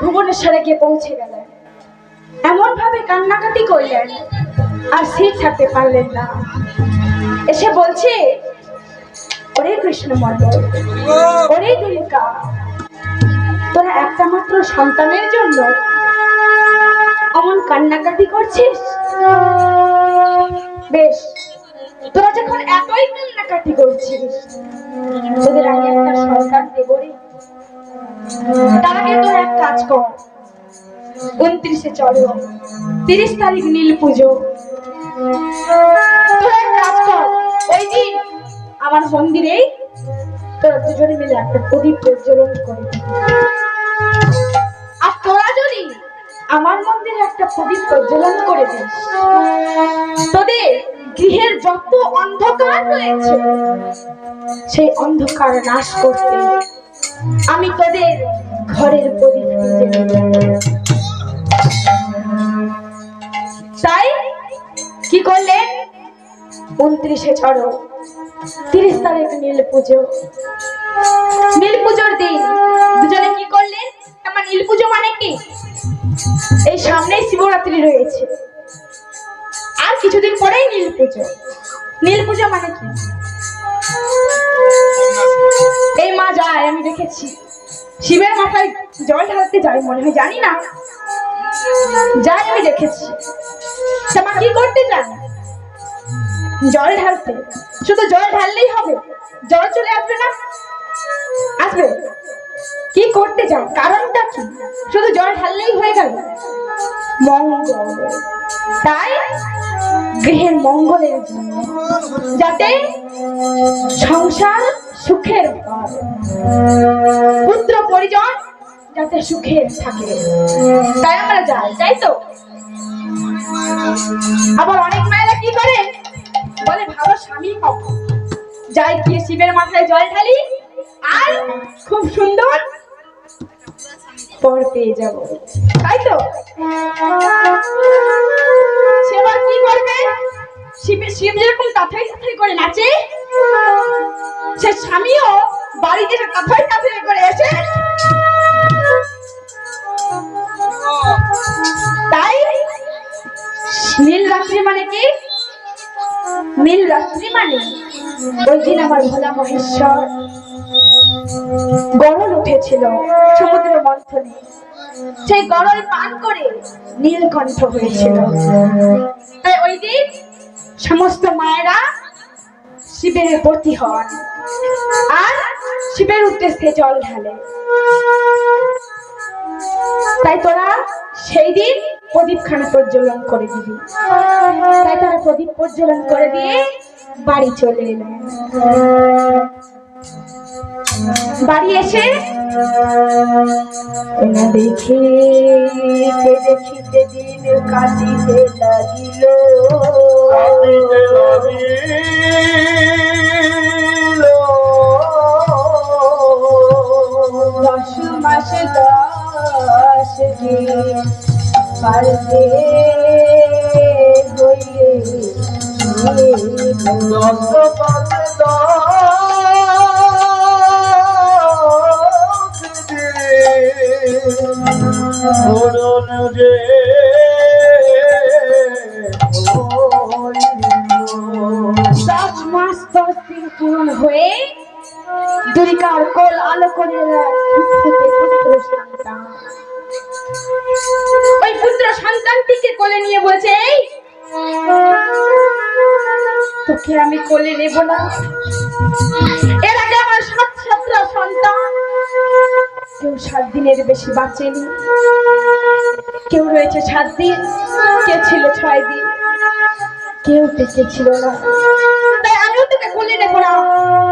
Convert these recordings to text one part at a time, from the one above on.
ভুবনেশ্বরে গিয়ে পৌঁছে গেলেন। এমন ভাবে কান্নাকাটি করলেন আর স্থির থাকতে পারলেন না। এসে বলছে, ওরে কৃষ্ণ মন্ডল, ওরে দুর্গা, তোরা একটা মাত্র সন্তানের জন্য অমন কান্নাকাটি করছিস? বেশ, তোরা যখন এতই কান্নাকাটি করছিস, তোদের আগে একটা সন্তান দেব রে। তার আগে তোরা এক কাজ কর, 29-এ চলো, 30 তারিখ নীল পুজো। তোরা এক কাজ কর, ওই দিন আমার মন্দিরে তোরা দুজনে মিলে একটা প্রদীপ প্রজ্বলন করে দিবি। আর তোরা যদি আমার মন্দিরে একটা প্রদীপ প্রজ্বলন করে দিস, তোদের গৃহের যত অন্ধকার রয়েছে সেই অন্ধকার নাশ করতে আমি তোদের ঘরের প্রদীপ জ্বেলে দেব। তাই কি করলেন? 29-এ চড়ো, 30 তারিখ নীল পুজো। নীল পুজোর দিন দুজনে কি করলেন? আমার নীল পুজো মানে কি? এই সামনেই শিবরাত্রি রয়েছে, আর কিছুদিন পরেই নীল পুজো। নীল পুজো মানে কি? এই মা যায়, আমি দেখেছি, শিবের মাথায় জল ঢালতে যায় মনে হয়, জানি না, যাই আমি দেখেছি। মা কি করতে যান? জল ঢালতে। শুধু জল ঢাললেই হবে? জল চলে আসবে না? আসবে। কি করতে যাও? কারণটা কি? শুধু জল ঢাললেই হয়ে গেল? মঙ্গল। তাই গৃহের মঙ্গলের জন্য, যাতে সংসার সুখের হয়, পুত্র পরিজন যাতে সুখের থাকে, তাই আমরা যাই, তাই তো? আবার অনেক মায়েরা কি করে বলে, ভালো স্বামী পাবো, যাই গিয়ে শিবের মাথায় জল ঢালি আর খুব সুন্দর পর পেয়ে যাব, তাই তো? সেবার কি করবে? শিব যেরকম কাথাই কাথাই করে নাচে, সে স্বামীও বাড়িতে কাথাই কাথাই করে এসে, তাই নীল রাত্রি মানে কি? নীল রাত্রি মানে ওই দিন আমার ভোলা মহেশ্বর গরল উঠেছিল সমুদ্র মন্থনে, সেই গরল পান করে নীলকণ্ঠ হয়েছিল। তাই ওই দিন সমস্ত মায়েরা শিবের প্রতি হন আর শিবের উদ্দেশ্যে জল ঢালে। তাই তোরা সেই দিন প্রদীপ খানা প্রজ্বলন করে দিবি। তাই তারা প্রদীপ প্রজ্বলন করে দিয়ে বাড়ি চলে এলেন। বাড়ি এসে দেখিতে দেখিতে দিন কাটিতে লাগিল, 10 মাস 10 দিন পারতে হইলে, 10 মাস 10 দিন পূরণ হয়ে দুর্গার কোল আলো করে পুত্র সন্তান, ওই পুত্র সন্তানটিকে কোলে নিয়ে বলছে, তোকে আমি কোলে নেব না। এর আগে আমার 7 সন্তান, কেউ 7 দিনের বেশি বাঁচেনি, কেউ রয়েছে 7 দিন, কেউ ছিল 6 দিন, কেউ বেঁচে ছিল না। তাই আমিও তোকে কোলে নেব না,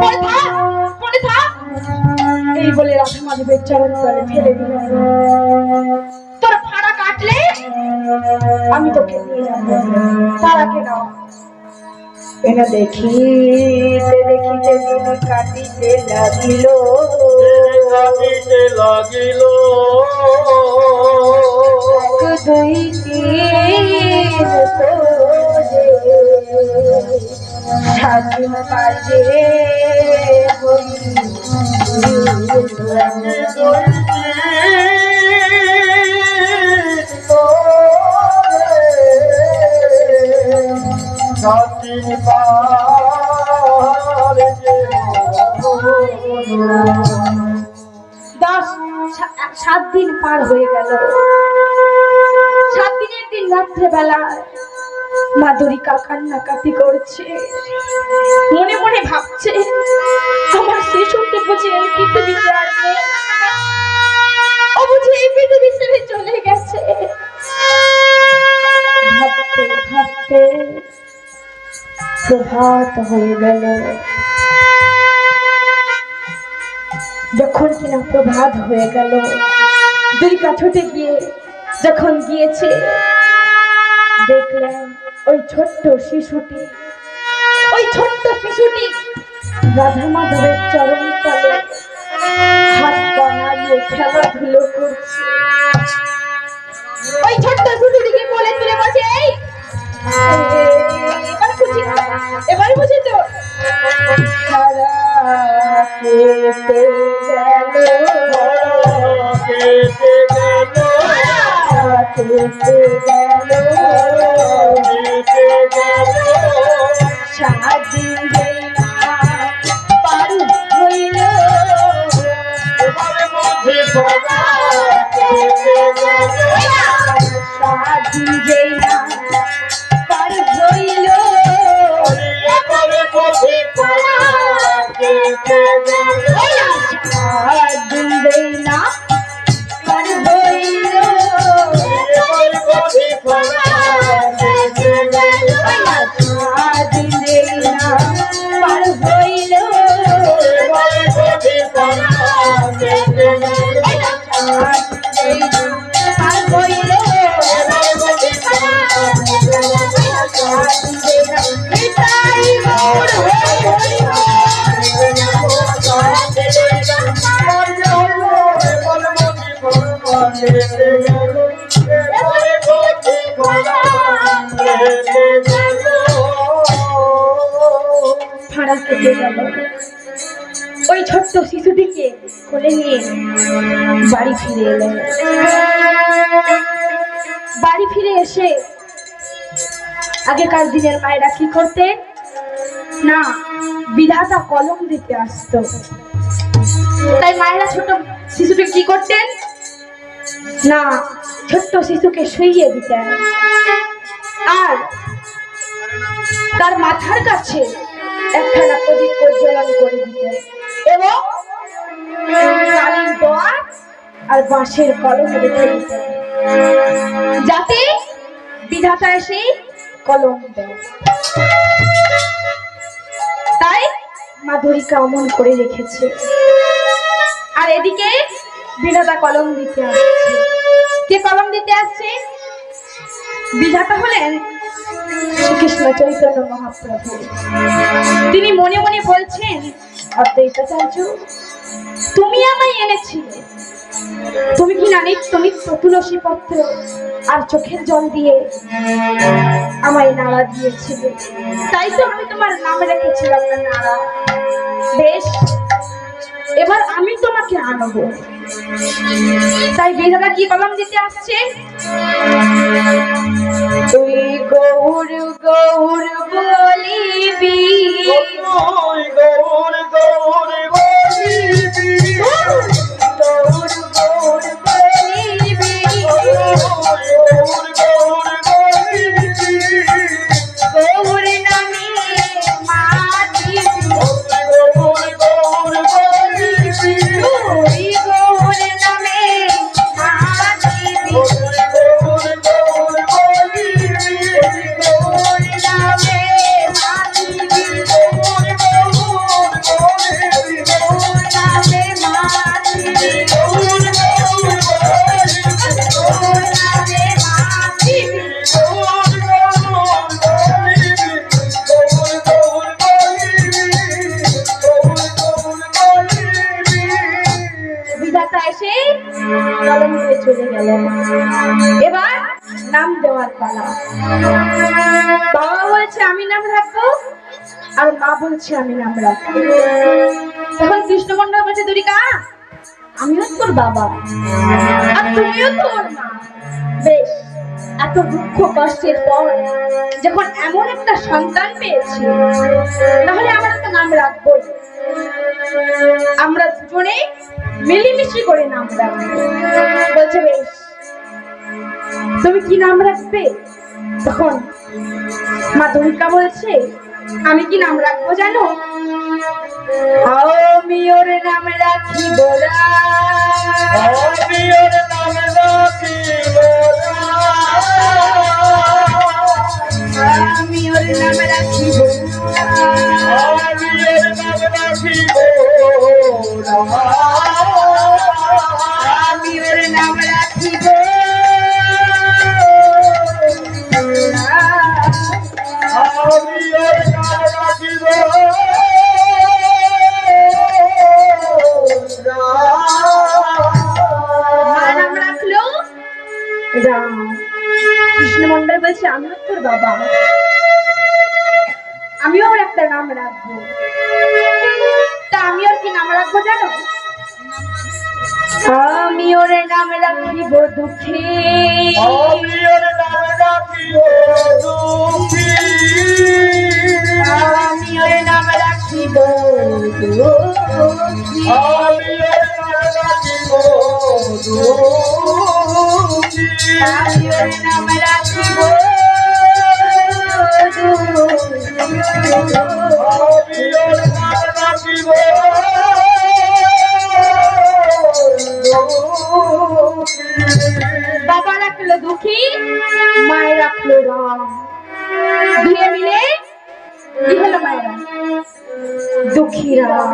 পড়ে থাক, পড়ে থাক, এই বলে রাধা মাধবের চরণ তলে ফেলে দিল। তোর ফাড়া কাটলে আমি তোকে নিয়ে যাবো, তার আগে নাও। এনা দেখিতে দেখিতে দিন কাটিতে লাগিল, দুই তিন সাধু কাজে সাত দিন পার হয়ে গেল। 7 দিনের দিন রাত্রেবেলা মাধুরিকা কান্নাকাটি করছে, মনে মনে ভাবছে আমার শিশুকে বুঝে এই পৃথিবীতে আর নেই, ও বুঝে এই পৃথিবী ছেড়ে চলে গেছে। ভাবতে ভাবতে প্রভাত হয়ে গেল। যখন কিনা প্রভাত হয়ে গেল, দুর্গা ছুটে গিয়ে যখন গিয়েছে, দেখলেন ওই ছোট্ট শিশুটি রাধা মাধবের চরণ তলে হাত পা নাড়িয়ে খেলাধুলো করছে। ওই ছোট্ট শিশুটিকে বলে তুলে বসে, এবার বুঝি তো ওই ছোট্ট শিশুটিকে কোলে নিয়ে বাড়ি ফিরে এলেন। বাড়ি ফিরে এসে আগেকার দিনের মায়েরা কি করতেন না, বিধাতা কলম দিতে আসতো, তাই মায়েরা ছোট শিশুকে কি করতেন না, ছোট্ট শিশুকে শুইয়ে দিতেন আর তার মাথার কাছে একখানা প্রদীপ প্রজ্বলন করে দিতেন এবং কালীর দোয়ার আর বাঁশের কলম রেখে দিতেন, যাতে বিধাতা এসে কলম দেয়। তাই মাধুরিকা অমন করে রেখেছে। আর এদিকে বিধাতা কলম দিতে আসছে। কে কলম দিতে আসছে? বিধাতা হলেন শ্রীকৃষ্ণ চৈতন্য মহাপ্রভু। তিনি মনে মনে বলছেন, অদ্বৈতাচার্য তুমি আমায় এনেছিলে, তুমি কি না নিত্য নিত্য তুলসী পত্র আর চোখের জল দিয়ে আমায় নাড়া দিয়েছিলে, তাই তো আমি তোমার নাম রেখেছিলাম না নাড়া। বেশ, এবার আমি তোমাকে আনবো। তাই বিধাতা কি কলম দিতে আসছে? তুই গৌর গৌর বলিবি, গৌর গৌর বলিবি, গৌর গৌর বলিবি, গৌর নামে মাতিবি, গৌর গৌর বলিবি, তুই গৌর নামে মাতিবি, গৌর গৌর বলিবি, গৌর নামে মাতিবি, গৌর গৌর বলিবি, গৌর নামে মাতিবি, গৌর গৌর বলিবি, গৌর নামে মাতিবি, গৌর গৌর বলিবি, গৌর গৌর বলিবি, গৌর গৌর বলিবি। বিধাতা এসে কলম দিয়ে চলে গেলেন। এবার নাম দেওয়ার পালা। বাবা বলছে আমি নাম রাখবো আর মা বলছে আমি নাম রাখবো। তখন কৃষ্ণমন্ডল বলছে, দুরিকা আমিও তোর বাবা আর তুমিও তোর মা। বেশ, এত দুঃখ কষ্টের পর যখন এমন একটা সন্তান পেয়েছি, তাহলে আমরা তো নাম রাখবো। আমরা দুজনে মিলেমিশে করে নাম রাখবো। বলছে বেশ, তুমি কি নাম রাখবে? তখন মা দুর্গা বলছে, আমি কি নাম রাখবো জানো? আমি ওর নাম রাখিব আমি ওর নাম রাখিব আমি ওর নাম রাখিব আমি ওর নাম রাখিব আমি ওর নাম রাখিব আমি ওর নাম রাখিব নাম রাখলো রাম। কৃষ্ণ মন্ডল বলছে, আমিও তোর বাবা, আমিও ওর একটা নাম রাখবো। তা আমি ওর কি নাম রাখবো জানো? আমি ওর নাম রাখিব দুঃখী আমি ওর নাম রাখিব দুঃখী আমি ওর নাম রাখিব দুঃখী আমি ওর নাম রাখিব দুঃখী আমি ওর নাম রাখিব আমি ওর নাম রাখিব বাবা রাখলো দুঃখী, মায়ের রাখলো রাম। দুয়ে মিলে কি হলো মায়েরা? দুঃখী রাম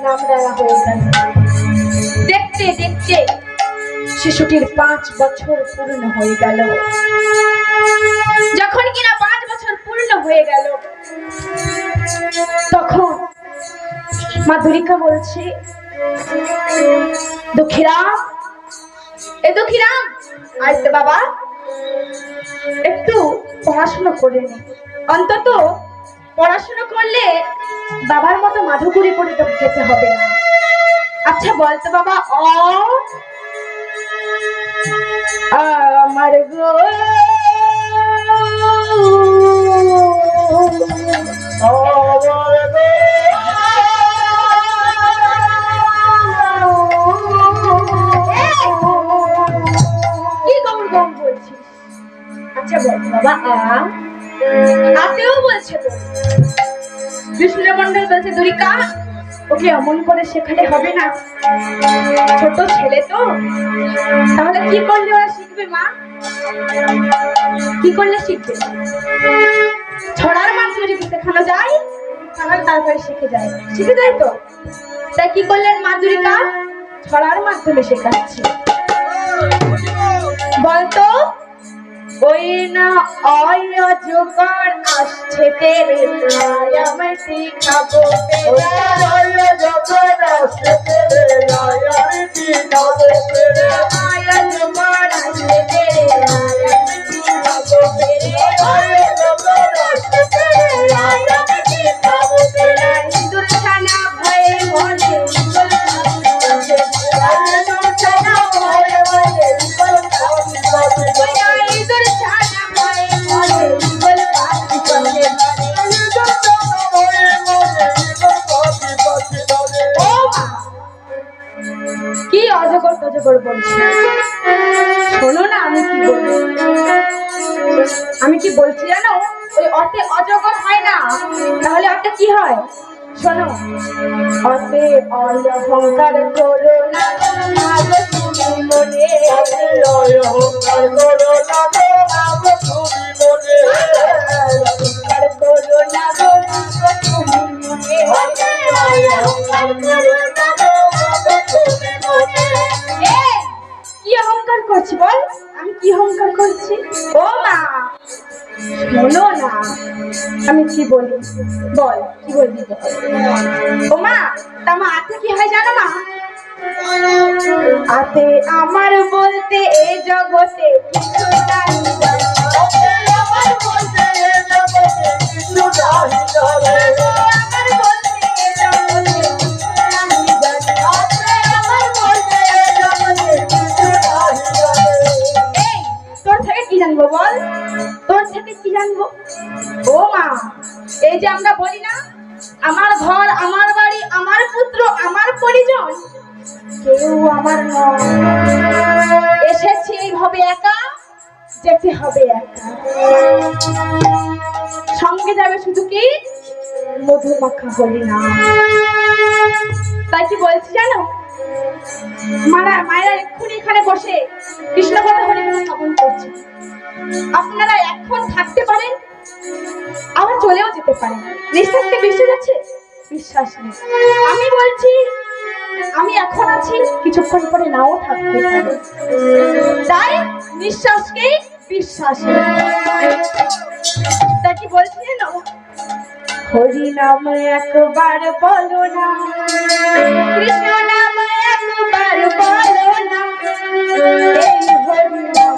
নাম দেওয়া হয়ে গেল। দেখতে দেখতে শিশুটির 5 বছর পূর্ণ হয়ে গেল। যখন কিনা 5 বছর পূর্ণ হয়ে গেল, তখন মা দুর্গা বলছে, দুঃখীরাম, এ দুঃখীরাম, আয় তো বাবা, একটু পড়াশোনা করে নে। অন্তত পড়াশোনা করলে বাবার মতো মাধুকরী করে তোকে খেতে হবে না। আচ্ছা বলতো বাবা, আমার গো কি গৌর গৌর বলছিস? আচ্ছা বলতো বাবা, আতেও বলছে তো। কৃষ্ণ মন্ডল বলছে, দুর্গা, ওকে অমন করে শেখালে হবে না, ছোট ছেলে তো। তাহলে কি করলে ওরা শিখবে মা? কি করলে শিখবে? ছড়ার মাধ্যমে যদি শেখানো যায় তাহলে তাড়াতাড়ি শিখে যায় তো। তাই কি করলেন মা দুর্গা? ছড়ার মাধ্যমে শেখাচ্ছে। বলতো, ওই না অজগর আসছে তেরে গায়, আমি শিখাবো অজগর আসছে তেরে গায়, আমি শিখাবো তেরে অজগর আসছে তেরে গায়, আমি শিখাবো অজগর আসছে তেরে গায়, আমি শিখাবো তেরে ইঁদুর ছানা ভয়ে বলে ইগল খাচ্ছে, ইঁদুর ছানা ভয়ে বলে ইগল খাচ্ছে, ইঁদুর ছানা ভয়ে বলে ইগল খাচ্ছে। ও মা, কি অজগর টজগর বলছি? শোনো না, আমি কি বলছি জানো? ওই অতে অজগর হয় না, তাহলে অতে কি হয় শোনো। অতে অহংকার করো না গো তুমি মনে, অহংকার করো না গো তুমি মনে, অহংকার করো না গো তুমি মনে, অহংকার করো না গো তুমি মনে। এই, কি অহংকার করছি বল? আমি কি অহংকার করছি? ও মা শোনো না, আমি কি বলি বল, কি বলবি বল। ও মা, তা মা আতে কি হয় জানো মা? আতে আমার বলতে এ জগতে কিছু নাই, আমার বলতে এ জগতে কিছু নাই জানে, আমার বলতে এ জগতে কিছু নাই জানে, আমার বলতে এ জগতে কিছু নাই জানে। এই এই যে আমরা বলি না, আমার ঘর, আমার বাড়ি, আমার পুত্র, আমার পরিজন, কেউ আমার নয়। এসেছি এইভাবে একা, যেতে হবে একা। সঙ্গে যাবে শুধু কি মধুমাখা হরি না। তাই কি বলছি জানো, মায়েরা এক্ষুনি এখানে বসে কৃষ্ণ কথা হরি নাম শ্রবণ করছে। আপনারা এখন থাকতে পারেন, আবার চলেও যেতে পারেন। নিঃশ্বাসকে বিশ্বাস আছে? বিশ্বাস নেই। আমি বলছি, আমি এখন আছি, কিছুক্ষণ পরে নাও থাকতে পারে। তাই নিঃশ্বাসকে বিশ্বাস নেই। তাই কি বলছি জানো, হরি নাম একবার বলো না, কৃষ্ণ নাম একবার বলো না, এই হরি নাম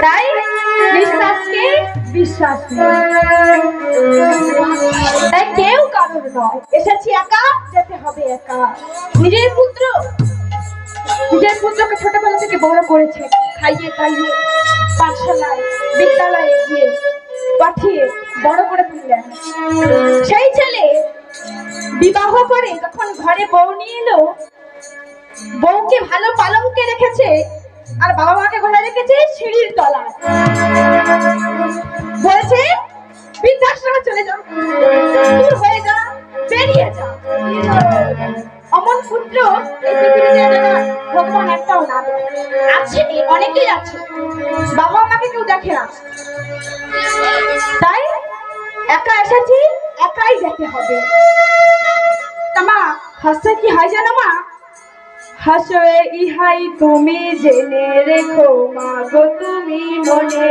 তাই বিশ্বাসকে বিশ্বাস তাই কেউ কারোর নয়। এসেছি একা, যেতে হবে একা। নিজের পুত্রকে ছোটবেলা থেকে বড় করেছে, খাইয়ে খাইয়ে পাঠশালায় বিদ্যালয়ে গিয়ে পাঠিয়ে বড় করে তুললেন। সেই ছেলে বিবাহ করে যখন ঘরে বউ নিয়ে এলো, বউকে ভালো পালঙ্কে রেখেছে আর বাবা মাকে ঘরে রেখেছে সিঁড়ির তলায়। বলেছে বৃদ্ধাশ্রমে চলে যাও, দূর হয়ে যা, বেরিয়ে যা। অমন পুত্র এই পৃথিবীতে যেন আছে, অনেকেই আছে, বাবা আমাকে কেউ দেখে না, তাই একা এসেছি, একাই যেতে হবে। তা মা, হাসতে কি হয় জানো মা? হাসে ইহাই তুমি জেনে রেখো মা গো, তুমি মনে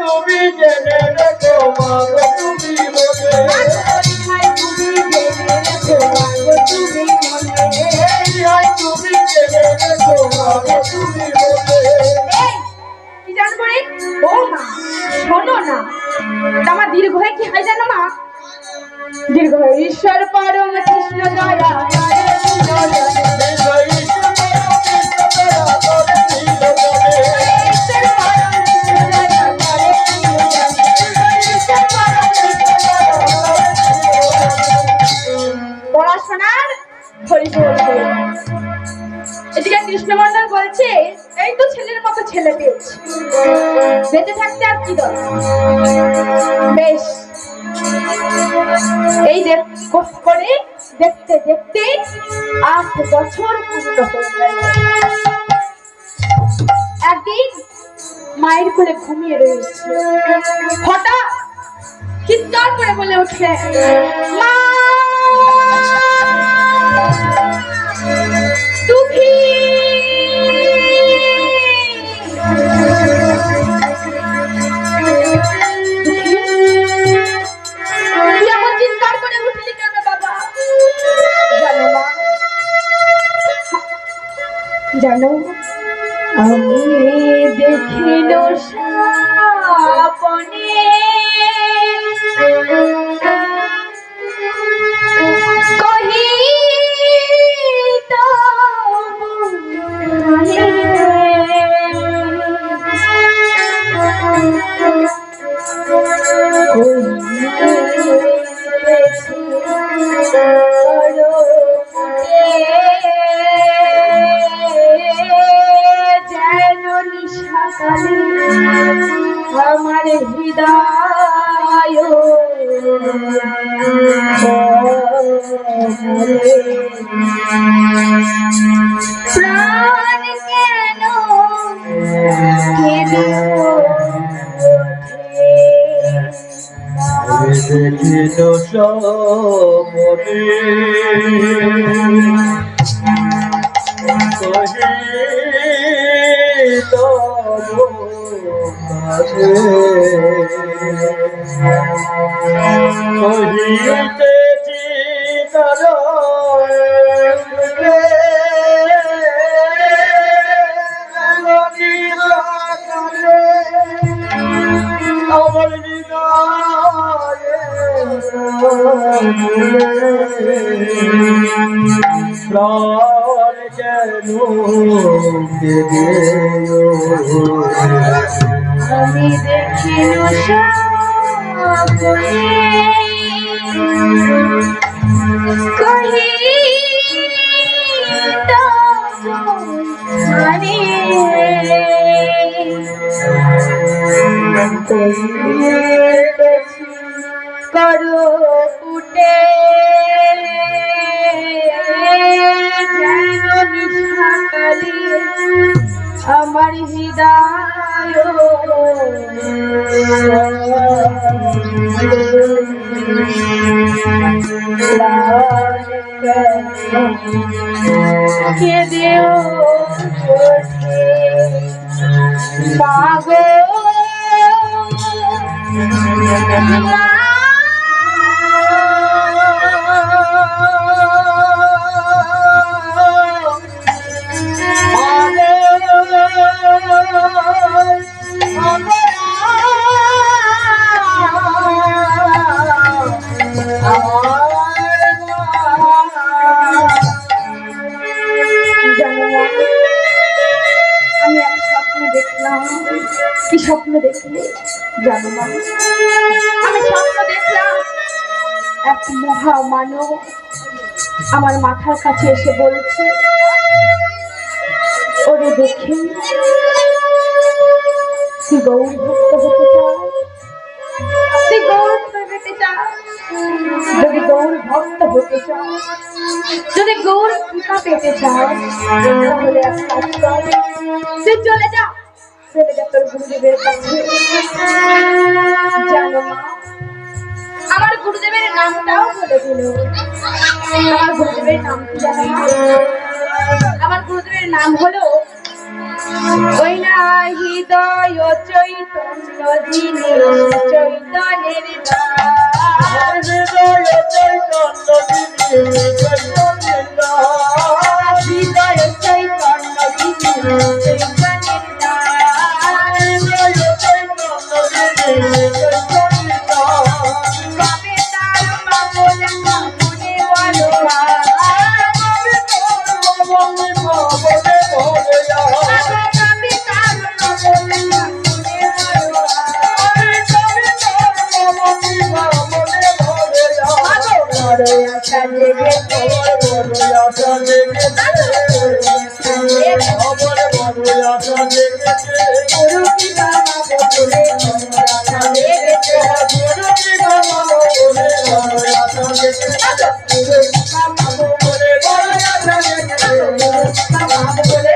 তুমি জেনে রেখো মা গো, তুমি মনে ইহাই তুমি জেনে রেখো মা গো, তুমি মনে তুমি জেনে রেখো মা গো, তুমি মনে কি জানবো রে? ও মা শোনো না, তা আমার দীর্ঘ হয়ে কি হয় জানো মা? দীর্ঘ হয়ে ঈশ্বর পরম কৃষ্ণ দয়া পড়াশোনার এদিকে কৃষ্ণমন্ডল বলছে, এই তো ছেলের মতো ছেলে পেয়েছি, বেঁচে থাকতে আর কি দরকার। বেশ, এই করে দেখতে দেখতে 8 বছর পূর্ণ হয়ে গেল। একদিন মায়ের কোলে ঘুমিয়ে রয়েছে, হঠাৎ চিৎকার করে বলে উঠলে, মা দুঃখী। তুই আমার চিৎকার করে উঠলি কেন বাবা? জানো মা, জানো আমি দেখিল স্বপ্নে কহিত যেন নিশাকালে আমার হৃদয় প্রাণ কেন কেঁদে ওঠে। দেখিল সমনে কহিত কহিতেছি আমার প্রাণ যেন কেঁদে আমি দেখিল স্বপ্নে কহিত মানে করো ফুটে যেন নিশাকালে আমার হৃদয় কেঁদে ওঠে মাগো আমি এক স্বপ্ন দেখলাম। কি স্বপ্ন দেখলে জানো মা? আমি স্বপ্ন দেখলাম এক মহামানব আমার মাথার কাছে এসে বলছে, ওরে দেখি তুই গৌর ভক্ত হতে চাস, তুই গৌর পেতে চাস, যদি গৌর ভক্ত হতে চাও, যদি গৌর কৃপা পেতে চাও, তাহলে এক কাজ কর, তুই চলে যা তোর গুরুদেবের কাছে। জানো মা, আমার গুরুদেবের নামটাও বলে দিল। আমার গুরুদেবের নাম কি জানো মা? আমার গুরুদেবের নাম হলো ওই না হৃদয় চৈতন্য যিনি চৈতন্যের দাস। হৃদয় চৈতন্য যিনি চৈতন্যের দাস। হৃদয় চৈতন্য যিনি চৈতন্যের দাস। হৃদয় চৈতন্য যিনি চৈতন্যের দাস। কবে তার মামল মনে বলো মনে ভাবনে ভরিয়া। কবে তার মামল মনে বলো আশা জেগেছে গুরু কি বাবা বলে আশা জেগেছে বাবা বলে আশা জেগেছে বাবা বলে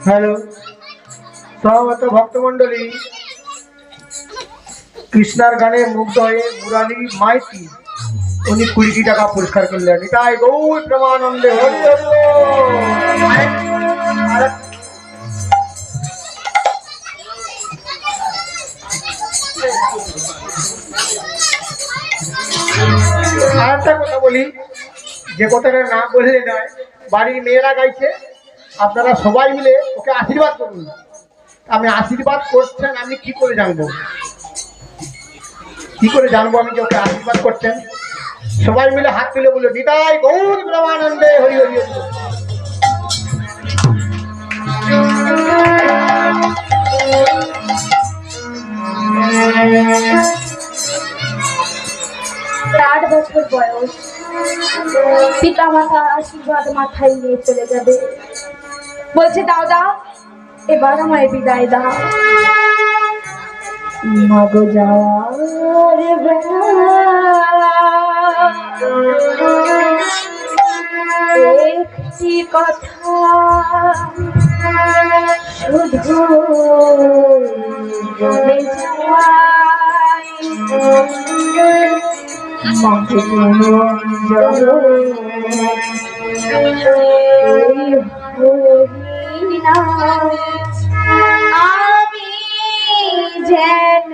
হ্যালো সহমত ভক্তমন্ডলী, কৃষ্ণার গানে মুগ্ধ হয়ে মুরালি মাইতি উনি 20 টাকা পুরস্কার করলেন। এটাই গৌর প্রেমানন্দে হরি হরি বল। আরেকটা কথা বলি, যে কথাটা না বললে নয়, বাড়ির মেয়েরা গাইছে, আপনারা সবাই মিলে ওকে আশীর্বাদ করুন। আমি আশীর্বাদ করছেন আমি কি করে জানবো? কি করে জানবো আমি যে ওকে আশীর্বাদ করছেন? সবাই মিলে হাত তুলে বলে নিতাই গৌর প্রেমানন্দে হরি হরি হরি। আট বছর বয়স, পিতা মাতার আশীর্বাদ মাথায় নিয়ে চলে যাবে। বলছে দাও দাও, এবার আমায় বিদায় দাও। মাগো যাওয়ার বেলা একটি কথা শুধু বলে যাওয়াই, মাকে আমি যেন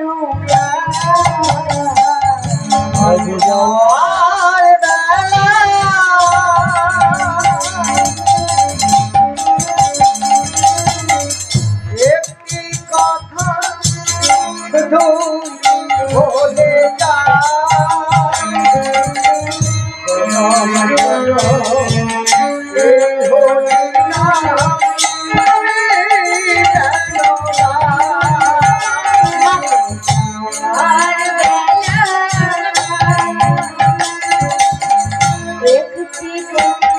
একটি কথা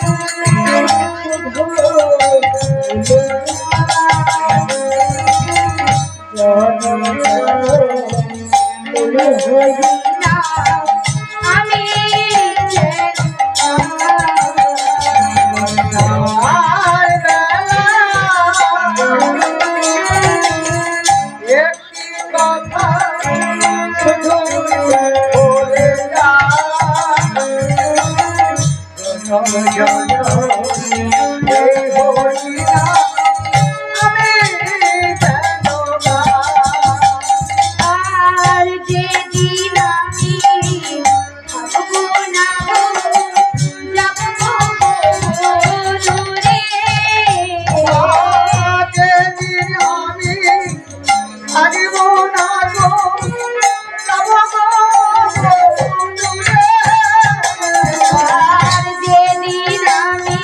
শুধু বলে আমি আর যেদিন আমি থাকবো না যাবো দূরে, আর যেদিন আমি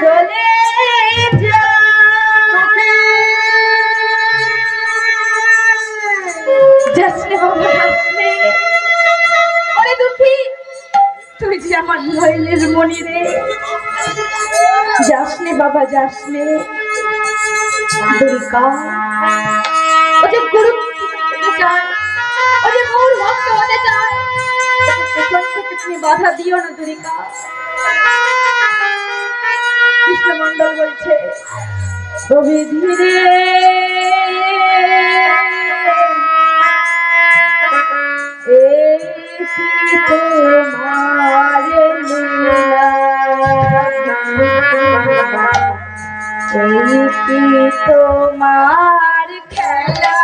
চলে চলে যাচ্ছে বাবা যাচ্ছে। ওরে দুঃখী, তুই যে আমার নয়নের মনি রে, যাসনে বাবা যাসনে। দুর্গা ও যে গুরু হতে চায়, ও যে গৌর ভক্ত হতে চায়, পেছন থেকে তুমি বাধা দিও না দুর্গা। কৃষ্ণ মন্ডল বলছে তবে ধীরে তোমার লীলা, এই কি তোমার খেলা।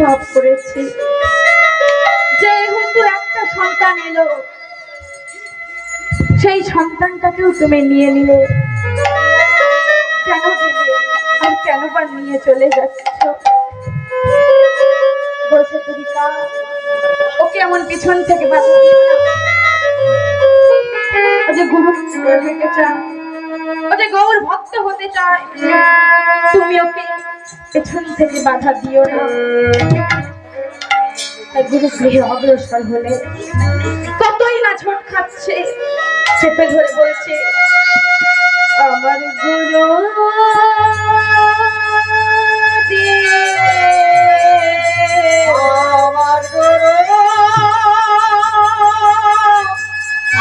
পাপ করেছি যে হুজুর একটা সন্তান এলো, সেই সন্তানটাকেও তুমি নিয়ে নিলে। কেন দিলে আর কেন বা নিয়ে চলে যাচ্ছ? বলছে তুরিকা ওকে এমন পিছন থেকে বাধা দিও না। ও যে গুরু হতে চায়, ও যে গৌর ভক্ত হতে চায়, তুমি ওকে পেছন থেকে বাধা দিও না। গুরু গৃহে অগ্রসর হলে কতই না ঝোঁক খাচ্ছে, চেপে ধরে বলছে আমার গুরু আমার গুরু,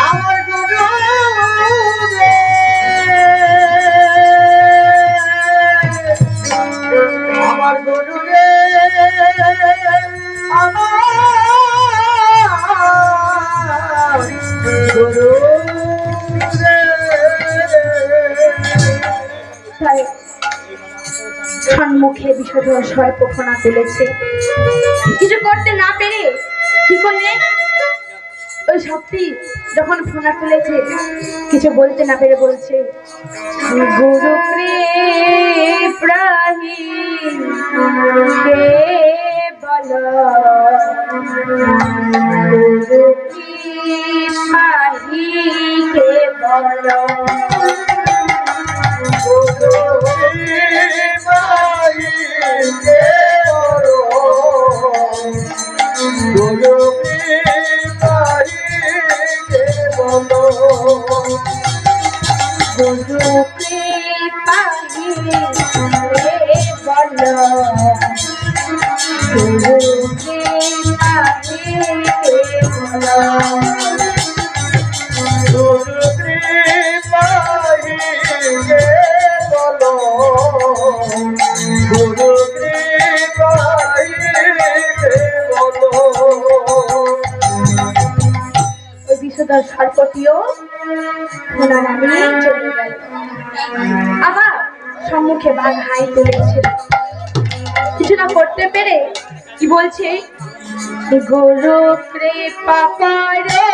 আমার গুরু রে, আমার গুরু রে, আমার গুরু রে। তাই সম্মুখে বিষধর সর্পফোনা তুলেছে। কিছু করতে না পেরে কি করলে, ওই সাপটি যখন ফোনা তুলেছে কিছু বলতে না পেরে বলছে গুরু কৃপাহি কে বল গুরু কৃপাহি কে বলো গুরু কৃপাহি কে বলো গুরু কৃপাহি কে বলো বিষধর সর্পটিও ওনার নামে চলে গেল। আবার সম্মুখে বাঘ হাই তুলেছে, কিছু না করতে পেরে কি বলছে, গুরু কৃপা করে